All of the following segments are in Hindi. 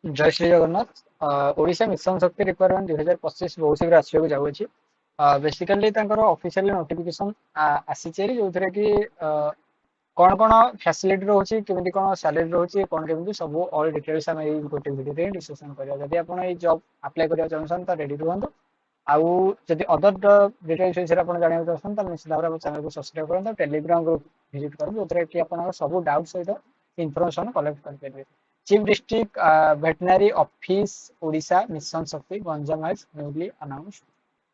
जय श्री जगन्नाथ ओडिशा मिशन शक्ति रिक्वायरमेंट 2025 बहुत शीघ्र आसवाक जाऊँगी बेसिकली ऑफिशियल नोटिफिकेशन आसीचेरी जो थे कि कौन कौन फैसिलिटी रोचे केमी कौन सैलरी रोचे कौन केमी सब ऑल डिटेल्स आम गोटे वीडियो डिस्कसन करिया जदि आप जॉब अप्लाई करबा चाहछन त रेडी रुहंतु आउ जदि अदर डिटेल्स विषय आप जानवा चाहछन त निश्चित भाव चैनल को सब्सक्राइब करंतु टेलीग्राम ग्रुप विजिट करंतु जोथरे कि आपन सब डाउट सहित इन्फॉर्मेशन कलेक्ट कर परिबे chief district veterinary office Odisha mission Shakti Ganjam has newly announced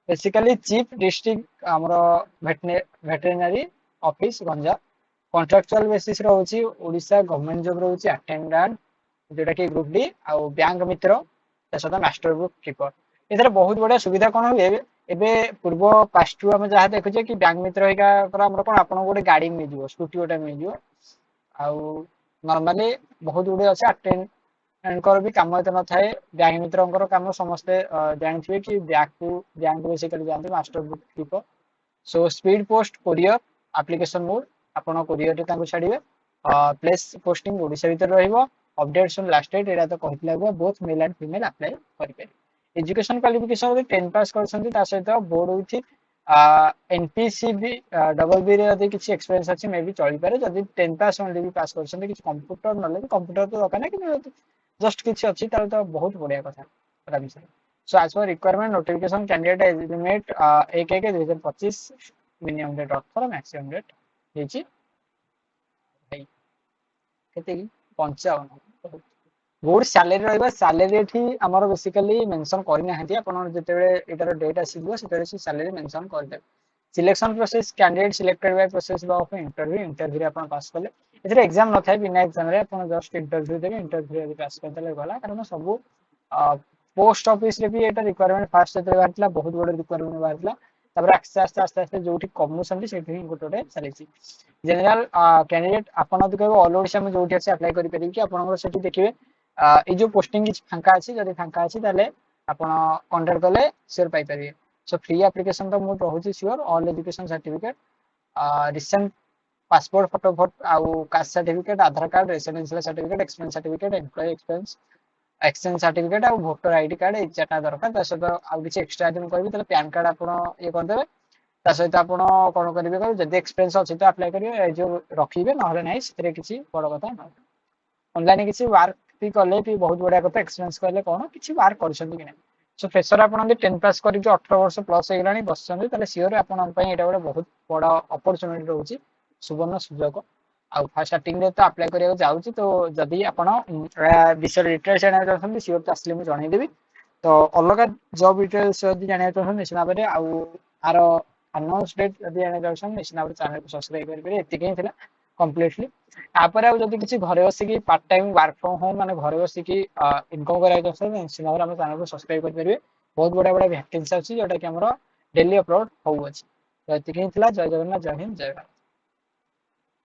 basically chief district हमरो veterinary office Ganjam contractual basis रोची ओडिशा गवर्नमेंट जॉब रोची अटेंडेंट जोटा कि ग्रुप डी आउ बैंक मित्र तसत मास्टर बुक कीपर एथरे बहुत बड़ा सुविधा कोन होय एबे पूर्व पास्ट रु हम जहा देखुचे कि बैंक मित्र होइका पर हमर कोन आपन गोटे गाड़ी में जिवो स्कूटी गोटे में जिवो आउ नॉर्मली बहुत गुडे अछि अटेंडेंट कर भी काम एत न थाए बैंक मित्रंकर काम समस्ते जानथिबे कि बैंक बेसिकली जानते master book keeper so speed post courier application mode आपण कोरियर रे तांको छाडिबे प्लेस पोस्टिंग ओडिसा भीतर रहइबो अपडेट्स ऑन लास्ट डेट एटा तो कहितला both male and female apply करि पे एजुकेशन क्वालिफिकेशन रे 10 पास करछन्ती ता सहित बोर्ड विथ एनपीसी भी डबल बी रे यदि किछि एक्सपीरियंस अछि मे भी चली पारे जदि 10 पास ओनली भी पास करछन्ती किछि कंप्यूटर नॉलेज कंप्यूटर तो दरकार नै कि जस्ट किछि अछि ताल तो बहुत बढ़िया कथा पता विषय सो एज पर requirement notification candidate eligible 1/1/2025 minimum date of maximum date हेची भाई केते 55 गुड सैलरी रहइबा सैलरी एठी हमर बेसिकली मेंशन करि नाहंती आपण जेतेबे एटार डेट आसीबो सेतेबे से सैलरी मेंशन कर दे selection process candidate selected by process of interview रे आपण पास करले एथरे एग्जाम न थाए बिना एग्जाम रे आपण जस्ट इंटरव्यू देबे इंटरव्यू रे पास कर देले गला कारण सब पोस्ट ऑफिस रे भी एटा रिक्वायरमेंट फास्ट सेते बाहरला बहुत बड़ रिक्वायरमेंट बाहरला तापर आस्ते जोठी कमुसंती सेठी गोटे चलीछि जनरल कैंडिडेट आपण अदि कहबो ऑल ओडिशा में जोठी আছে अप्लाई करि परिबि कि आपण सेठी देखिबे ए जो पोस्टिंग किछ फांका अछि जदि फांका अछि ताले आपण कांटेक्ट करले शेयर पाई परिबे सो फ्री एप्लीकेशन तो मोड रहउछि sure all education certificate recent passport photo आउ caste certificate Aadhaar card residential certificate experience certificate employ exchange certificate और वोटर आईडी कार्ड ए चारटा दरकार त सहित आउ किछ एक्स्ट्रा दिन करबी त पैन कार्ड आपण ये कर देबे त सहित आपण कोन करिवे कर जदि एक्सपेरियंस अछि त अप्लाई करिवे जो रखिबे नहले नै सेरे किछि बड़ कथा नै ऑनलाइन किछि वर्क भी कले भी बहुत बढ़िया कथा एक्सपीरियंस कले कोन किछि वर्क करछन्ती कि नै सो फ्रेशर आपण 10 पास करि 18 वर्ष प्लस हेगलानी बसछन्ती तले सियोर आपण पई एटा बहुत बड़ अपॉर्चुनिटी रहउछि सुवर्ण सुजोग आ फर्स्ट स्टार्टिंग रे तो अप्लाई करिया जाउछि तो जदि आपण विषय डिटेल्स जाना चाहछन्ती सियोर तो असली मु जणाई देबी तो अलग जॉब डिटेल्स जदि जाना चाहछन्ती निश्चित भाबरे आउ आरो अनाउंस डेट जदि जाना चाहछन्ती निश्चित भाबरे चैनल को सब्सक्राइब करि एति केही थिला कंप्लीटली तापर आ जदि किछि घरे बसी की part time work from home माने घरे बसी की इनकम करा चाहछन्ती निश्चित भाबरे हम चैनल को सब्सक्राइब करि परिबे बहुत बड़ा बड़ा वैकेंसी अछि जोटा कि हमरो डेली अपलोड होउ अछि तो एति केही थिला जय जगन्नाथ जय हिंद जय भारत।